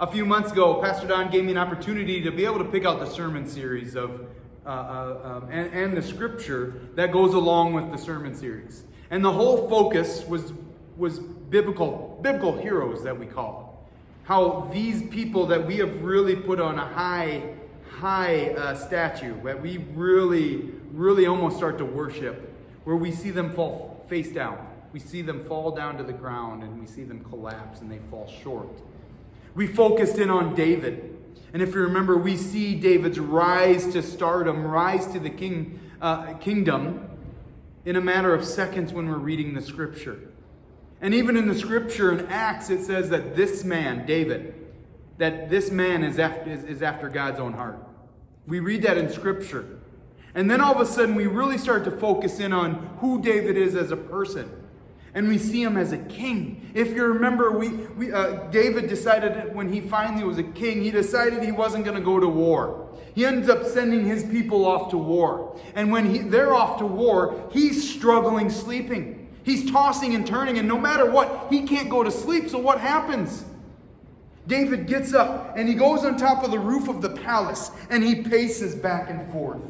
A few months ago, Pastor Don gave me an opportunity to be able to pick out the sermon series and the scripture that goes along with the sermon series. And the whole focus was biblical heroes that we call. How these people that we have really put on a high statue, that we really almost start to worship, where we see them fall face down. We see them fall down to the ground and we see them collapse and they fall short. We focused in on David. And if you remember, we see David's rise to stardom, rise to the kingdom in a matter of seconds when we're reading the scripture. And even in the scripture in Acts, it says that this man, David, that this man is after God's own heart. We read that in scripture. And then all of a sudden, we really start to focus in on who David is as a person. And we see him as a king. If you remember, David decided when he finally was a king, he decided he wasn't going to go to war. He ends up sending his people off to war. And when they're off to war, he's struggling sleeping. He's tossing and turning, and no matter what, he can't go to sleep. So what happens? David gets up, and he goes on top of the roof of the palace, and he paces back and forth.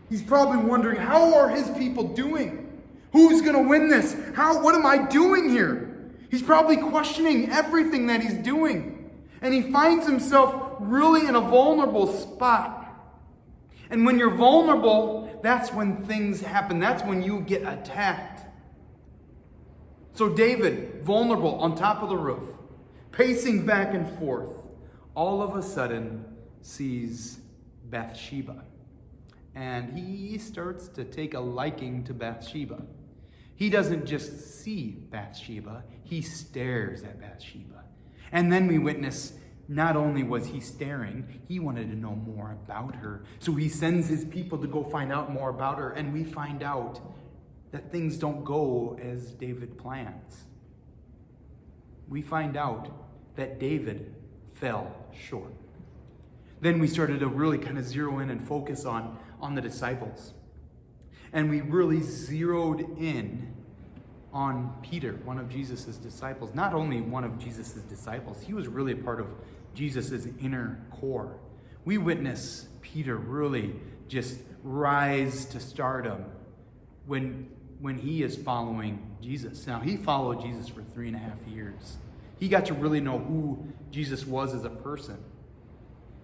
He's probably wondering, how are his people doing? Who's going to win this? What am I doing here? He's probably questioning everything that he's doing. And he finds himself really in a vulnerable spot. And when you're vulnerable, that's when things happen. That's when you get attacked. So David, vulnerable on top of the roof, pacing back and forth, all of a sudden sees Bathsheba. And he starts to take a liking to Bathsheba. He doesn't just see Bathsheba, he stares at Bathsheba. And then we witness, not only was he staring, he wanted to know more about her. So he sends his people to go find out more about her. And we find out that things don't go as David plans. We find out that David fell short. Then we started to really kind of zero in and focus on the disciples. And we really zeroed in on Peter, one of Jesus' disciples. Not only one of Jesus' disciples, he was really a part of Jesus' inner core. We witness Peter really just rise to stardom when he is following Jesus. Now, he followed Jesus for 3.5 years. He got to really know who Jesus was as a person.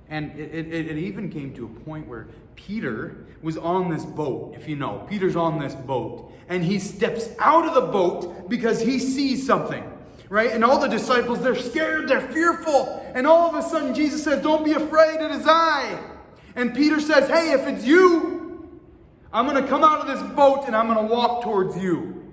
And it even came to a point where Peter was on this boat. If you know, Peter's on this boat. And he steps out of the boat because he sees something. Right? And all the disciples, they're scared, they're fearful. And all of a sudden Jesus says, "Don't be afraid, it is I." And Peter says, "Hey, if it's you, I'm going to come out of this boat and I'm going to walk towards you."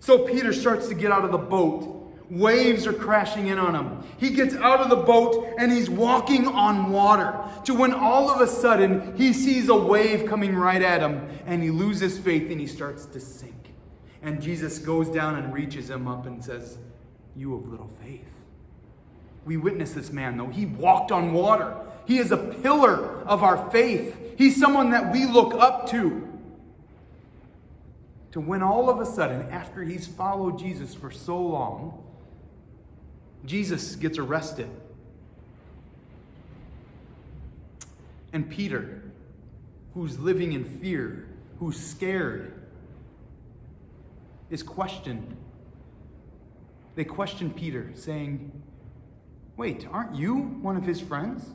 So Peter starts to get out of the boat. Waves are crashing in on him. He gets out of the boat and he's walking on water. To when all of a sudden he sees a wave coming right at him and he loses faith and he starts to sink. And Jesus goes down and reaches him up and says, "You of little faith." We witness this man though. He walked on water. He is a pillar of our faith. He's someone that we look up to. To when all of a sudden, after he's followed Jesus for so long, Jesus gets arrested. And Peter, who's living in fear, who's scared, is questioned. They question Peter, saying, "Wait, aren't you one of his friends?"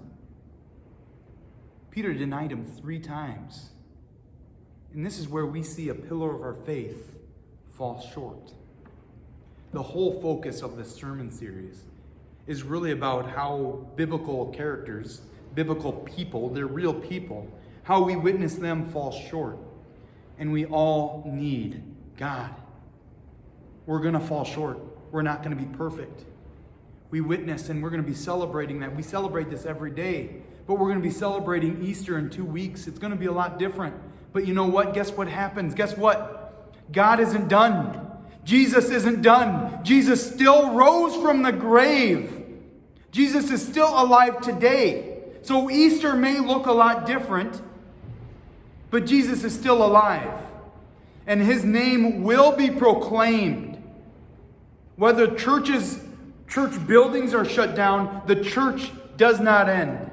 Peter denied him 3 times. And this is where we see a pillar of our faith fall short. The whole focus of this sermon series is really about how biblical characters, biblical people, they're real people, how we witness them fall short. And we all need God. We're going to fall short. We're not going to be perfect. We witness and we're going to be celebrating that. We celebrate this every day, but we're going to be celebrating Easter in 2 weeks. It's going to be a lot different. But you know what? Guess what happens? Guess what? God isn't done. Jesus isn't done. Jesus still rose from the grave. Jesus is still alive today. So Easter may look a lot different, but Jesus is still alive. And his name will be proclaimed. Whether churches Church buildings are shut down. The church does not end.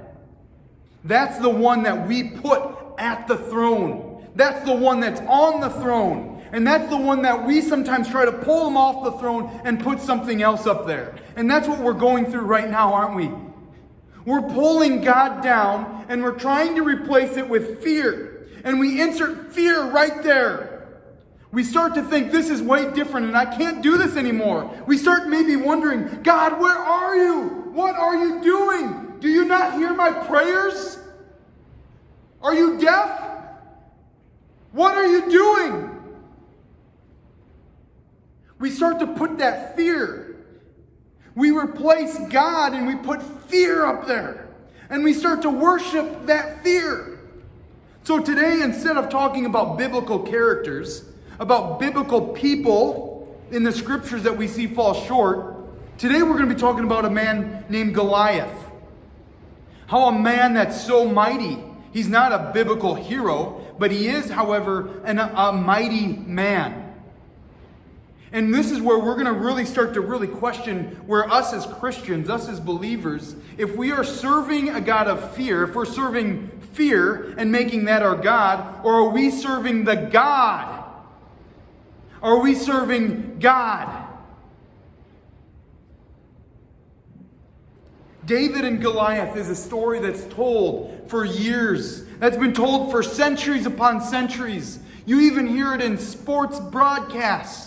That's the one that we put at the throne. That's the one that's on the throne. And that's the one that we sometimes try to pull him off the throne and put something else up there. And that's what we're going through right now, aren't we? We're pulling God down and we're trying to replace it with fear. And we insert fear right there. We start to think this is way different and I can't do this anymore. We start maybe wondering, God, where are you? What are you doing? Do you not hear my prayers? Are you deaf? What are you doing? We start to put that fear. We replace God and we put fear up there. And we start to worship that fear. So today, instead of talking about biblical characters, about biblical people in the scriptures that we see fall short, today we're going to be talking about a man named Goliath. How a man that's so mighty, he's not a biblical hero, but he is, however, a mighty man. And this is where we're going to really start to really question where us as Christians, us as believers, if we are serving a God of fear, if we're serving fear and making that our God, or are we serving the God? Are we serving God? David and Goliath is a story that's told for years. That's been told for centuries upon centuries. You even hear it in sports broadcasts.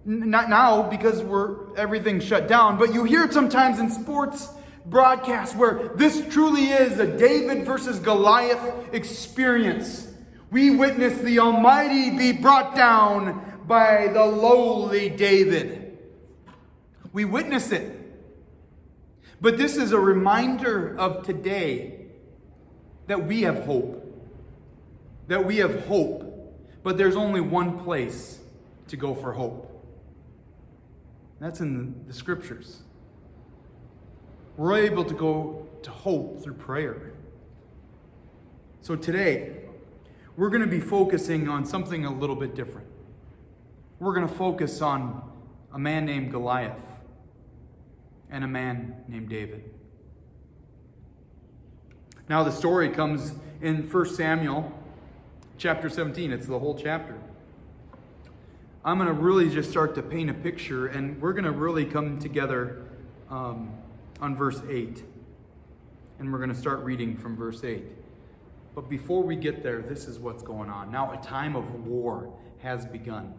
Not now because everything's shut down, but you hear it sometimes in sports broadcasts where this truly is a David versus Goliath experience. We witness the Almighty be brought down by the lowly David. We witness it. But this is a reminder of today that we have hope. That we have hope. But there's only one place to go for hope. That's in the scriptures. We're able to go to hope through prayer. So today, we're going to be focusing on something a little bit different. We're going to focus on a man named Goliath and a man named David. Now the story comes in 1 Samuel chapter 17. It's the whole chapter. I'm going to really just start to paint a picture, and we're going to really come together on verse 8. And we're going to start reading from verse 8. But before we get there, this is what's going on. Now a time of war has begun.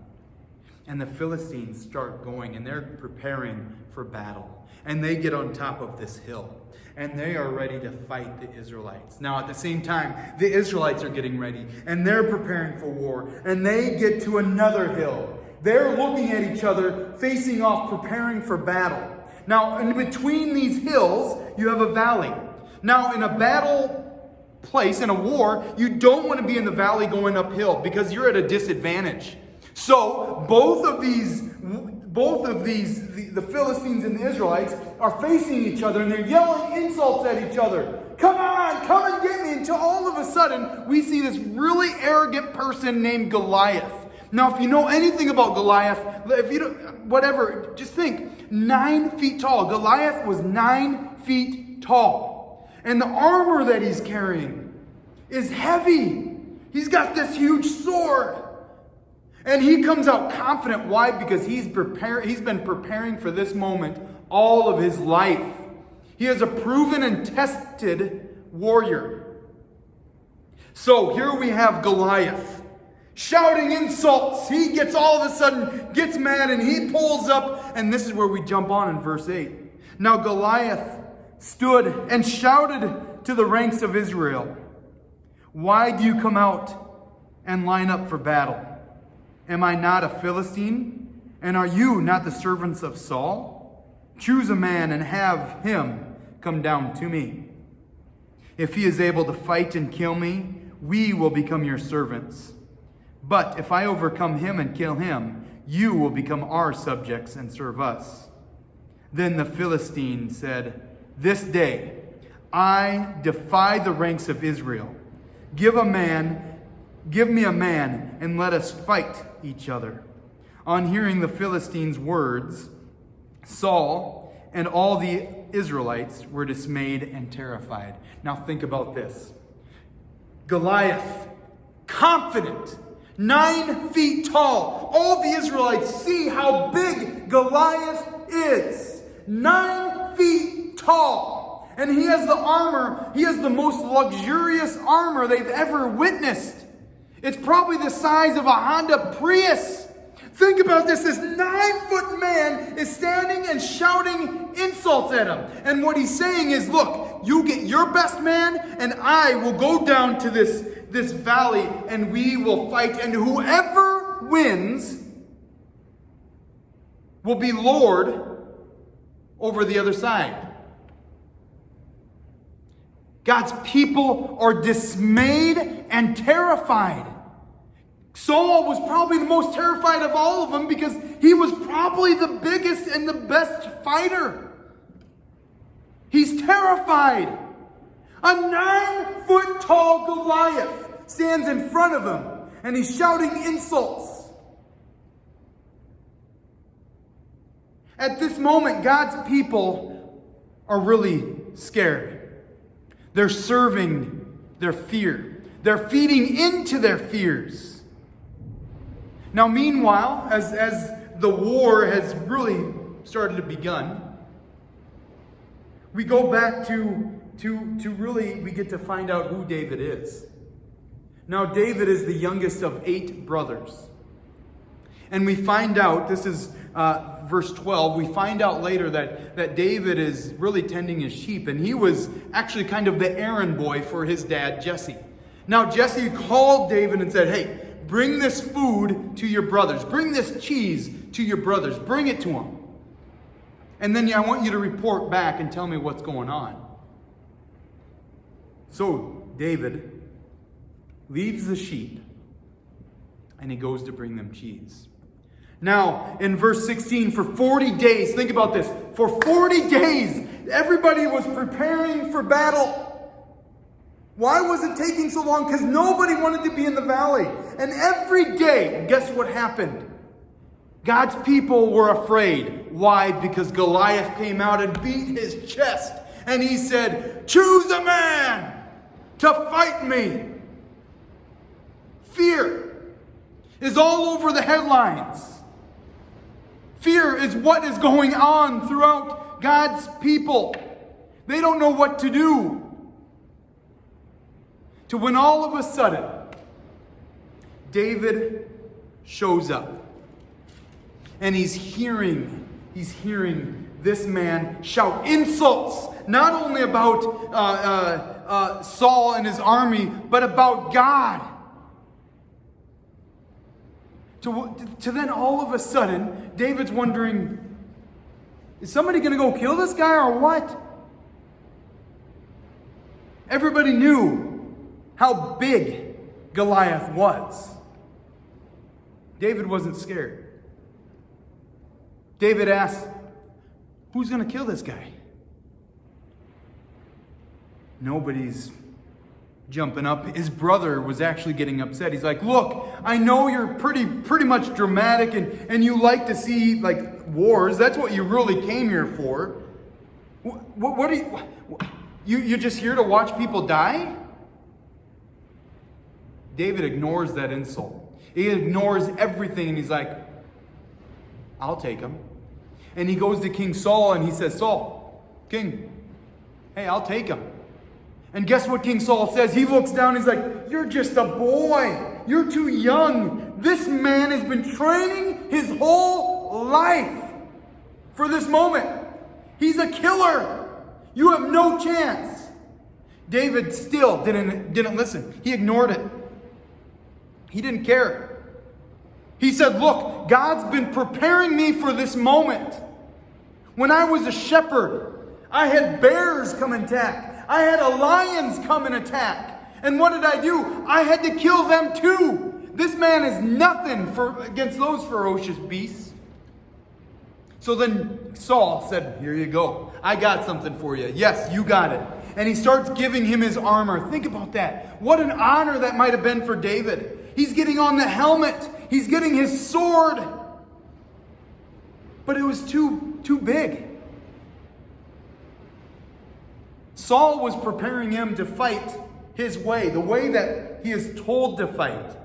And the Philistines start going, and they're preparing for battle. And they get on top of this hill. And they are ready to fight the Israelites. Now at the same time, the Israelites are getting ready. And they're preparing for war. And they get to another hill. They're looking at each other, facing off, preparing for battle. Now in between these hills, you have a valley. Now in a battle place, in a war, you don't want to be in the valley going uphill because you're at a disadvantage. So both of these, the Philistines and the Israelites are facing each other and they're yelling insults at each other. Come on, come and get me. Until all of a sudden, we see this really arrogant person named Goliath. Now, if you know anything about Goliath, if you don't, whatever, just think, 9 feet tall. Goliath was 9 feet tall. And the armor that he's carrying is heavy. He's got this huge sword. And he comes out confident. Why? Because he's been preparing for this moment all of his life. He is a proven and tested warrior. So here we have Goliath shouting insults. He gets all of a sudden gets mad and he pulls up. And this is where we jump on in verse 8. Now Goliath stood and shouted to the ranks of Israel, "Why do you come out and line up for battle? Am I not a Philistine? And are you not the servants of Saul? Choose a man and have him come down to me. If he is able to fight and kill me, we will become your servants. But if I overcome him and kill him, you will become our subjects and serve us." Then the Philistine said, "This day I defy the ranks of Israel. Give me a man, and let us fight each other." On hearing the Philistines' words, Saul and all the Israelites were dismayed and terrified. Now think about this. Goliath, confident, 9 feet tall. All the Israelites see how big Goliath is. 9 feet tall. And he has the armor. He has the most luxurious armor they've ever witnessed. It's probably the size of a Honda Prius. Think about this. This 9-foot man is standing and shouting insults at him. And what he's saying is, look, you get your best man, and I will go down to this valley, and we will fight. And whoever wins will be Lord over the other side. God's people are dismayed and terrified. Saul was probably the most terrified of all of them because he was probably the biggest and the best fighter. He's terrified. A 9-foot tall Goliath stands in front of him and he's shouting insults. At this moment, God's people are really scared. They're serving their fear. They're feeding into their fears. Now, meanwhile, as the war has really started to begin, we go back to really, we get to find out who David is. Now, David is the youngest of 8 brothers. And we find out, this is verse 12, we find out later that David is really tending his sheep. And he was actually kind of the errand boy for his dad, Jesse. Now, Jesse called David and said, hey, bring this food to your brothers. Bring this cheese to your brothers. Bring it to them. And then I want you to report back and tell me what's going on. So David leaves the sheep and he goes to bring them cheese. Now, in verse 16, for 40 days, think about this. For 40 days, everybody was preparing for battle. Why was it taking so long? Because nobody wanted to be in the valley. And every day, guess what happened? God's people were afraid. Why? Because Goliath came out and beat his chest. And he said, choose a man to fight me. Fear is all over the headlines. Fear is what is going on throughout God's people. They don't know what to do. To when all of a sudden, David shows up. And he's hearing this man shout insults, not only about Saul and his army, but about God. To then all of a sudden, David's wondering, is somebody going to go kill this guy or what? Everybody knew how big Goliath was. David wasn't scared. David asked, who's going to kill this guy? Nobody's jumping up. His brother was actually getting upset. He's like, look, I know you're pretty much dramatic and you like to see like wars. That's what you really came here for. What are you just here to watch people die? David ignores that insult. He ignores everything and he's like, I'll take him. And he goes to King Saul and he says, Saul, King, hey, I'll take him. And guess what King Saul says? He looks down, he's like, you're just a boy. You're too young. This man has been training his whole life for this moment. He's a killer. You have no chance. David still didn't listen. He ignored it. He didn't care. He said, look, God's been preparing me for this moment. When I was a shepherd, I had bears come and attack. I had lions come and attack. And what did I do? I had to kill them too. This man is nothing against those ferocious beasts. So then Saul said, here you go. I got something for you. Yes, you got it. And he starts giving him his armor. Think about that. What an honor that might have been for David. He's getting on the helmet. He's getting his sword. But it was too big. Saul was preparing him to fight his way, the way that he is told to fight,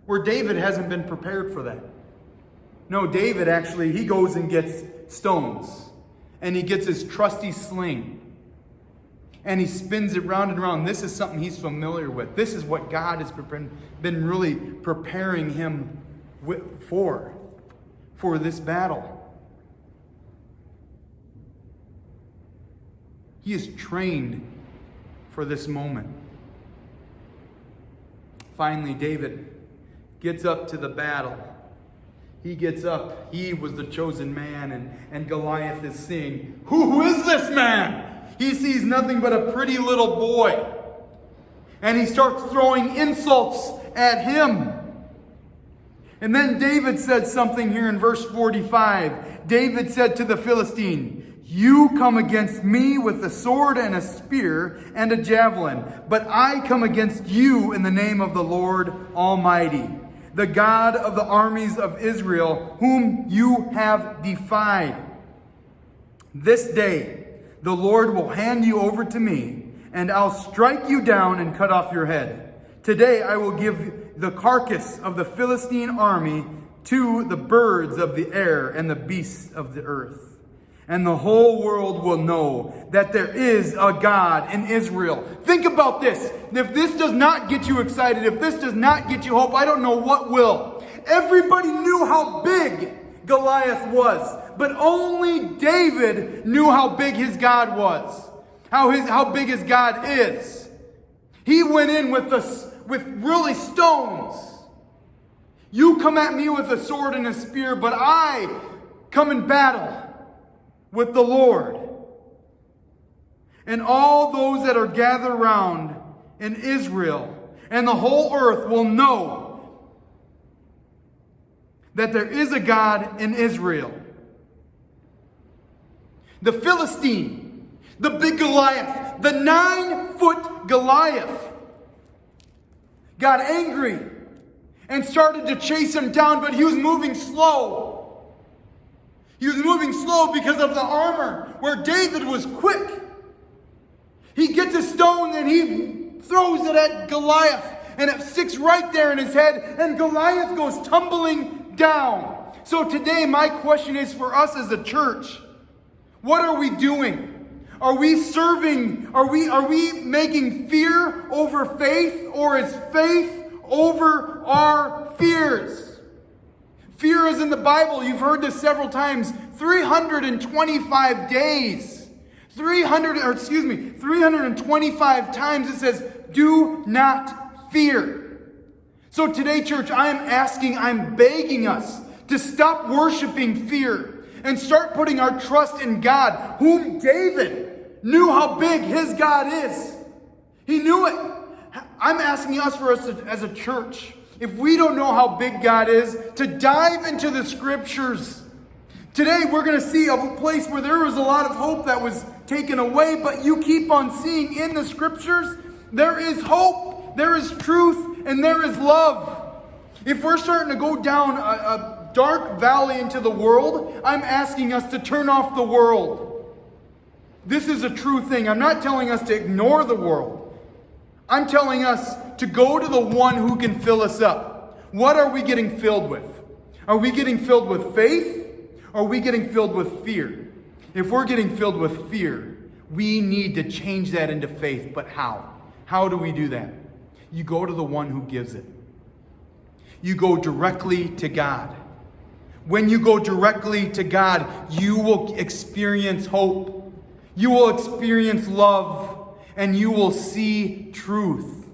where David hasn't been prepared for that. No, David actually, he goes and gets stones, and he gets his trusty sling, and he spins it round and round. This is something he's familiar with. This is what God has been really preparing him for this battle. He is trained for this moment. Finally, David gets up to the battle. He gets up. He was the chosen man, and Goliath is saying, Who is this man? He sees nothing but a pretty little boy. And he starts throwing insults at him. And then David said something here in verse 45. David said to the Philistine, You come against me with a sword and a spear and a javelin, but I come against you in the name of the Lord Almighty, the God of the armies of Israel, whom you have defied. This day the Lord will hand you over to me, and I'll strike you down and cut off your head. Today I will give the carcass of the Philistine army to the birds of the air and the beasts of the earth. And the whole world will know that there is a God in Israel. Think about this. If this does not get you excited, if this does not get you hope, I don't know what will. Everybody knew how big Goliath was, but only David knew how big his God was, how big his God is. He went in with really stones. You come at me with a sword and a spear, but I come in battle with the Lord. And all those that are gathered around in Israel and the whole earth will know that there is a God in Israel. The Philistine, the big Goliath, the 9-foot Goliath, got angry and started to chase him down, but he was moving slow. He was moving slow because of the armor, where David was quick. He gets a stone and he throws it at Goliath, and it sticks right there in his head, and Goliath goes tumbling down. So today, my question is for us as a church, what are we doing? Are we serving? Are we making fear over faith, or is faith over our fears? Fear is in the Bible. You've heard this several times. 325 days. 325 times it says, do not fear. So today, church, I'm begging us to stop worshiping fear and start putting our trust in God, whom David knew how big his God is. He knew it. I'm asking us as a church, if we don't know how big God is, to dive into the scriptures. Today we're going to see a place where there was a lot of hope that was taken away, but you keep on seeing in the scriptures, there is hope, there is truth, and there is love. If we're starting to go down a dark valley into the world, I'm asking us to turn off the world. This is a true thing. I'm not telling us to ignore the world. I'm telling us to go to the one who can fill us up. What are we getting filled with? Are we getting filled with faith? Or are we getting filled with fear? If we're getting filled with fear, we need to change that into faith. But how? How do we do that? You go to the one who gives it. You go directly to God. When you go directly to God, you will experience hope. You will experience love. And you will see truth.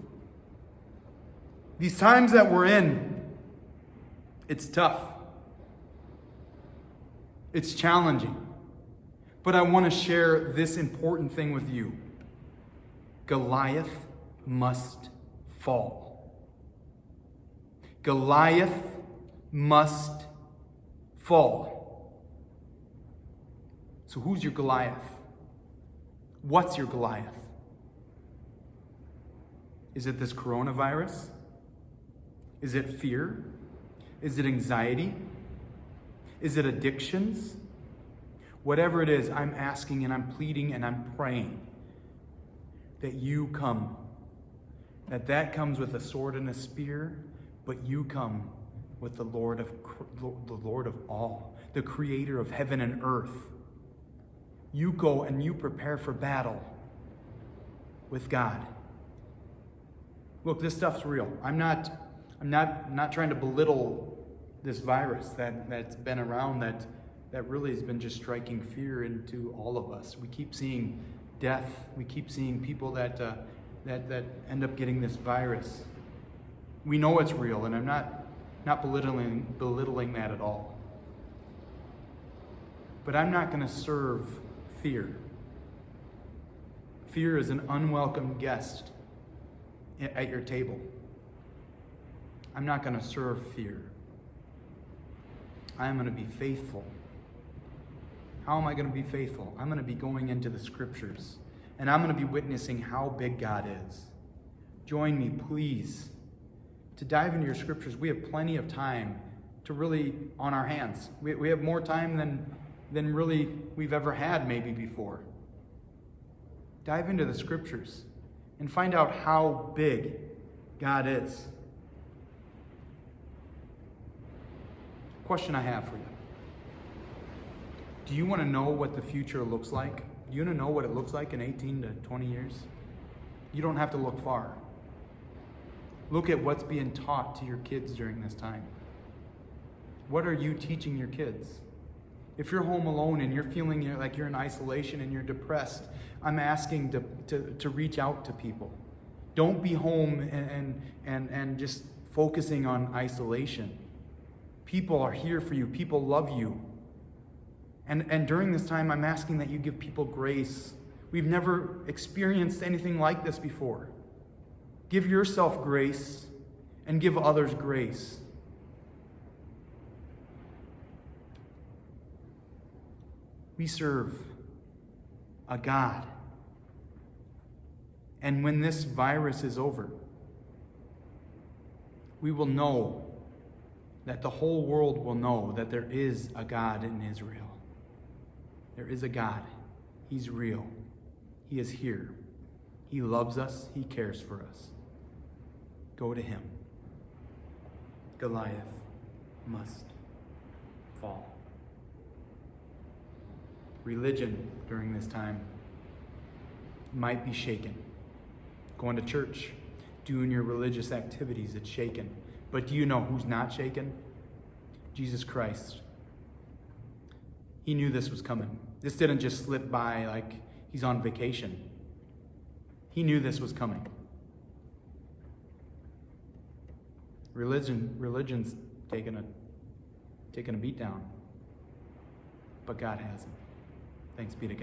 These times that we're in, it's tough. It's challenging. But I want to share this important thing with you. Goliath must fall. Goliath must fall. So who's your Goliath? What's your Goliath? Is it this coronavirus? Is it fear? Is it anxiety? Is it addictions? Whatever it is, I'm asking and I'm pleading and I'm praying that you come. That comes with a sword and a spear, but you come with the Lord of all, the creator of heaven and earth. You go and you prepare for battle with God. Look, this stuff's real. I'm not trying to belittle this virus that's been around that really has been just striking fear into all of us. We keep seeing death. We keep seeing people that end up getting this virus. We know it's real, and I'm not belittling that at all. But I'm not going to serve fear. Fear is an unwelcome guest at your table. I'm not going to serve fear. I am going to be faithful. How am I going to be faithful? I'm going to be going into the scriptures, and I'm going to be witnessing how big God is. Join me, please, to dive into your scriptures. We have plenty of time to really on our hands. We have more time than really we've ever had maybe before. Dive into the scriptures and find out how big God is. Question I have for you. Do you want to know what the future looks like? Do you want to know what it looks like in 18 to 20 years? You don't have to look far. Look at what's being taught to your kids during this time. What are you teaching your kids? If you're home alone and you're feeling like you're in isolation and you're depressed, I'm asking to reach out to people. Don't be home and just focusing on isolation. People are here for you. People love you. And during this time, I'm asking that you give people grace. We've never experienced anything like this before. Give yourself grace and give others grace. We serve a God. And when this virus is over, we will know that the whole world will know that there is a God in Israel. There is a God. He's real. He is here. He loves us. He cares for us. Go to him. Goliath must fall. Religion during this time might be shaken. Going to church, doing your religious activities, it's shaken. But do you know who's not shaken? Jesus Christ. He knew this was coming. This didn't just slip by like he's on vacation. He knew this was coming. Religion's taken a beat down. But God hasn't. Thanks be to God.